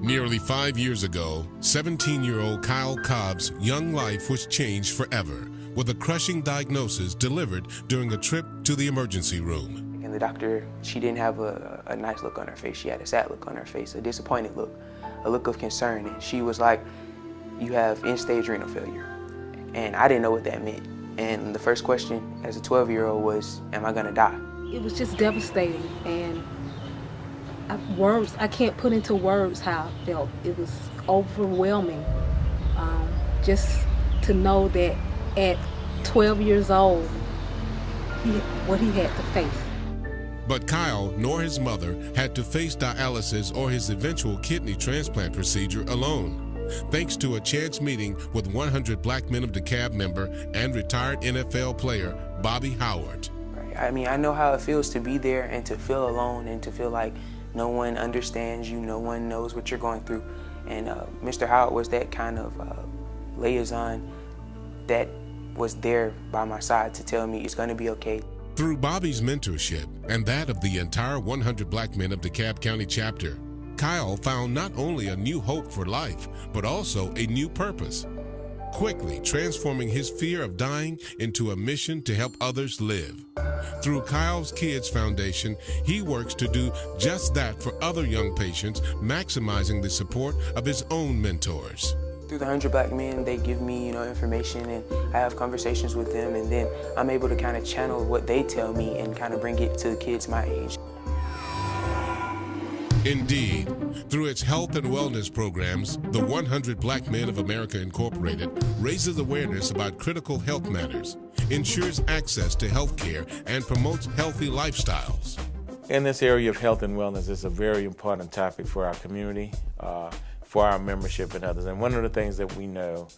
Nearly 5 years ago, 17-year-old Kyle Cobb's young life was changed forever with a crushing diagnosis delivered during a trip to the emergency room. And the doctor, she didn't have a nice look on her face. She had a sad look on her face, a disappointed look, a look of concern. And she was like, "You have end-stage renal failure." And I didn't know what that meant. And the first question as a 12-year-old was, "Am I gonna die?" It was just devastating, and I can't put into words how I felt. It was overwhelming, just to know that at 12 years old, what he had to face. But Kyle nor his mother had to face dialysis or his eventual kidney transplant procedure alone, thanks to a chance meeting with 100 Black Men of DeKalb member and retired NFL player Bobby Howard. I mean, I know how it feels to be there and to feel alone and to feel like no one understands you, no one knows what you're going through. And Mr. Howard was that kind of liaison that was there by my side to tell me it's going to be okay. Through Bobby's mentorship and that of the entire 100 Black Men of DeKalb County chapter, Kyle found not only a new hope for life, but also a new purpose, quickly transforming his fear of dying into a mission to help others live. Through Kyle's Kids Foundation, he works to do just that for other young patients, maximizing the support of his own mentors. Through the 100 Black Men, they give me, information, and I have conversations with them, and then I'm able to kind of channel what they tell me and kind of bring it to kids my age. Indeed, through its health and wellness programs, the 100 Black Men of America Incorporated raises awareness about critical health matters, ensures access to health care, and promotes healthy lifestyles. In this area of health and wellness, it's a very important topic for our community, for our membership and others. And one of the things that we know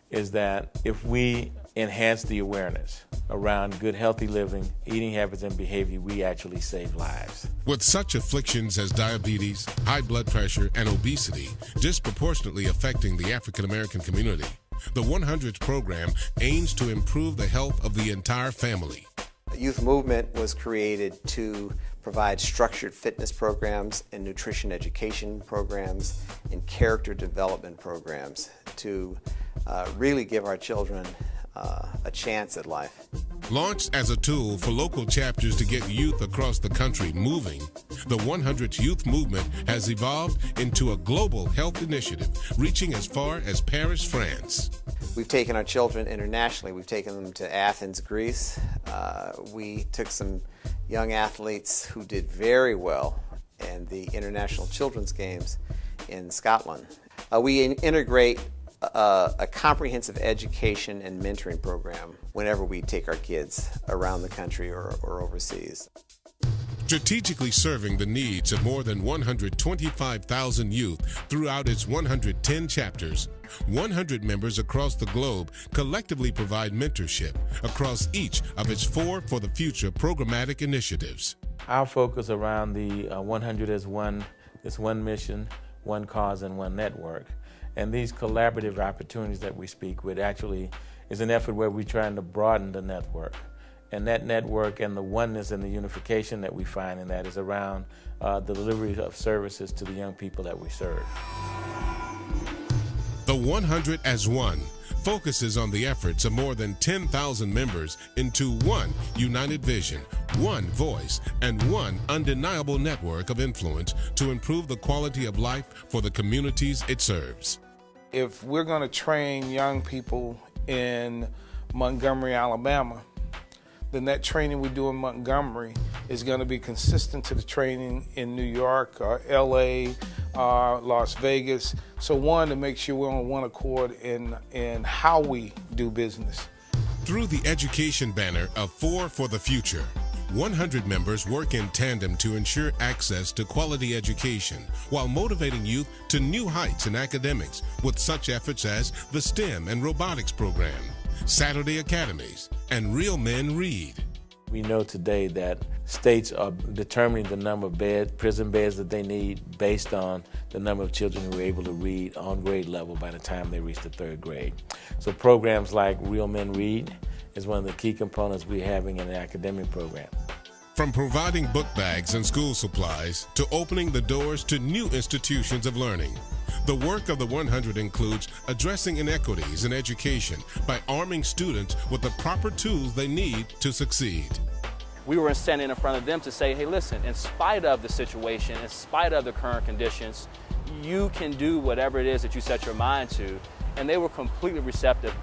is that if we enhance the awareness around good, healthy living, eating habits, and behavior, we actually save lives. With such afflictions as diabetes, high blood pressure, and obesity disproportionately affecting the African American community, the 100's program aims to improve the health of the entire family. The youth movement was created to provide structured fitness programs and nutrition education programs and character development programs to really give our children a chance at life. Launched as a tool for local chapters to get youth across the country moving, the 100's youth movement has evolved into a global health initiative reaching as far as Paris, France. We've taken our children internationally. We've taken them to Athens, Greece. We took some young athletes who did very well in the International Children's Games in Scotland. We integrate a comprehensive education and mentoring program whenever we take our kids around the country or overseas. Strategically serving the needs of more than 125,000 youth throughout its 110 chapters, 100 members across the globe collectively provide mentorship across each of its 4 for the Future programmatic initiatives. Our focus around the 100 is one mission, one cause, and one network. And these collaborative opportunities that we speak with actually is an effort where we're trying to broaden the network. And that network and the oneness and the unification that we find in that is around the delivery of services to the young people that we serve. The 100 as One focuses on the efforts of more than 10,000 members into one united vision, one voice, and one undeniable network of influence to improve the quality of life for the communities it serves. If we're going to train young people in Montgomery, Alabama, then that training we do in Montgomery is going to be consistent to the training in New York, LA, Las Vegas. So one, to make sure we're on one accord in how we do business. Through the education banner of 4 for the Future, 100 members work in tandem to ensure access to quality education while motivating youth to new heights in academics with such efforts as the STEM and robotics program, Saturday Academies, and Real Men Read. We know today that states are determining the number of prison beds that they need based on the number of children who are able to read on grade level by the time they reach the 3rd grade. So programs like Real Men Read is one of the key components we're having in the academic program. From providing book bags and school supplies to opening the doors to new institutions of learning, The work of the 100 includes addressing inequities in education by arming students with the proper tools they need to succeed. We were standing in front of them to say, hey, listen, in spite of the situation, in spite of the current conditions, you can do whatever it is that you set your mind to. And they were completely receptive.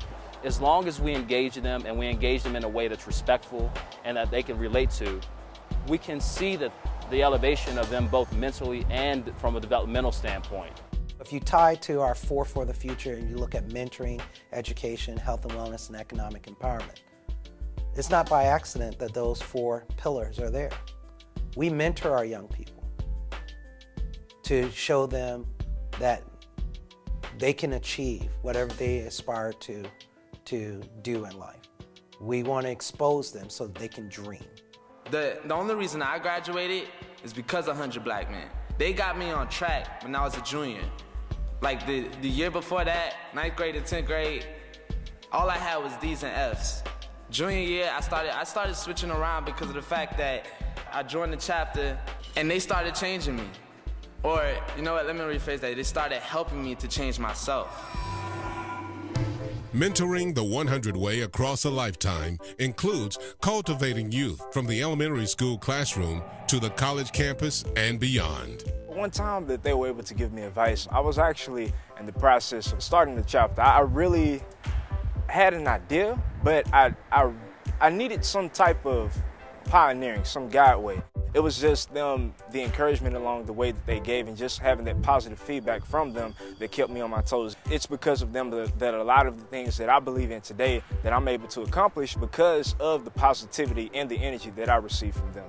As long as we engage them and we engage them in a way that's respectful and that they can relate to, we can see the elevation of them both mentally and from a developmental standpoint. If you tie to our 4 for the future and you look at mentoring, education, health and wellness, and economic empowerment, it's not by accident that those 4 pillars are there. We mentor our young people to show them that they can achieve whatever they aspire to do in life. We want to expose them so that they can dream. The only reason I graduated is because of 100 Black Men. They got me on track when I was a junior. Like the year before that, 9th grade to 10th grade, all I had was D's and F's. Junior year, I started switching around because of the fact that I joined the chapter and they started changing me. Or, you know what, let me rephrase that. They started helping me to change myself. Mentoring the 100 Way across a lifetime includes cultivating youth from the elementary school classroom to the college campus and beyond. One time that they were able to give me advice, I was actually in the process of starting the chapter. I really had an idea, but I needed some type of pioneering, some guideway. It was just them, the encouragement along the way that they gave and just having that positive feedback from them that kept me on my toes. It's because of them that a lot of the things that I believe in today that I'm able to accomplish because of the positivity and the energy that I receive from them.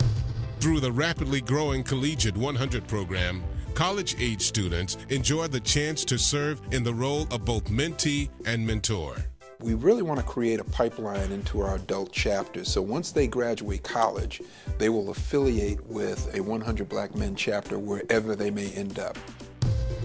Through the rapidly growing Collegiate 100 program, college-age students enjoy the chance to serve in the role of both mentee and mentor. We really want to create a pipeline into our adult chapters, so once they graduate college, they will affiliate with a 100 Black Men chapter wherever they may end up.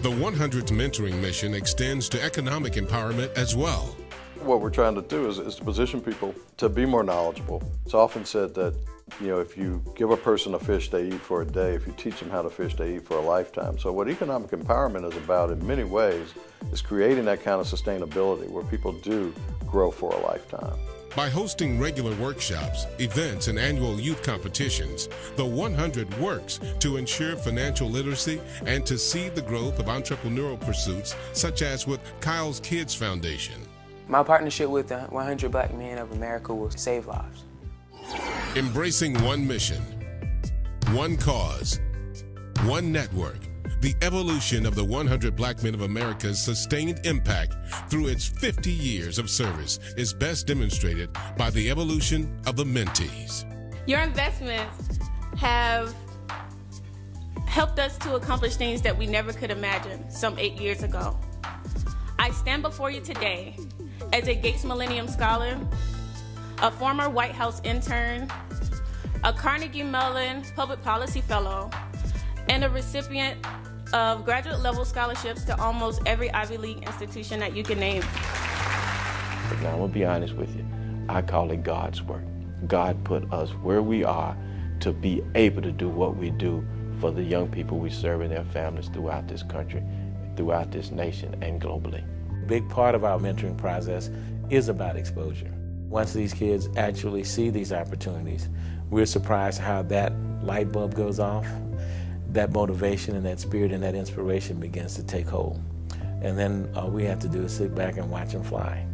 The 100's mentoring mission extends to economic empowerment as well. What we're trying to do is to position people to be more knowledgeable. It's often said that, if you give a person a fish, they eat for a day. If you teach them how to fish, they eat for a lifetime. So what economic empowerment is about in many ways is creating that kind of sustainability where people do grow for a lifetime. By hosting regular workshops, events, and annual youth competitions, the 100 works to ensure financial literacy and to seed the growth of entrepreneurial pursuits, such as with Kyle's Kids Foundation. My partnership with the 100 Black Men of America will save lives. Embracing one mission, one cause, one network. The evolution of the 100 Black Men of America's sustained impact through its 50 years of service is best demonstrated by the evolution of the mentees. Your investments have helped us to accomplish things that we never could imagine some 8 years ago. I stand before you today as a Gates Millennium Scholar, a former White House intern, a Carnegie Mellon Public Policy Fellow, and a recipient of graduate-level scholarships to almost every Ivy League institution that you can name. Now, I'm going to be honest with you. I call it God's work. God put us where we are to be able to do what we do for the young people we serve and their families throughout this country, throughout this nation, and globally. A big part of our mentoring process is about exposure. Once these kids actually see these opportunities, we're surprised how that light bulb goes off. That motivation and that spirit and that inspiration begins to take hold. And then all we have to do is sit back and watch them fly.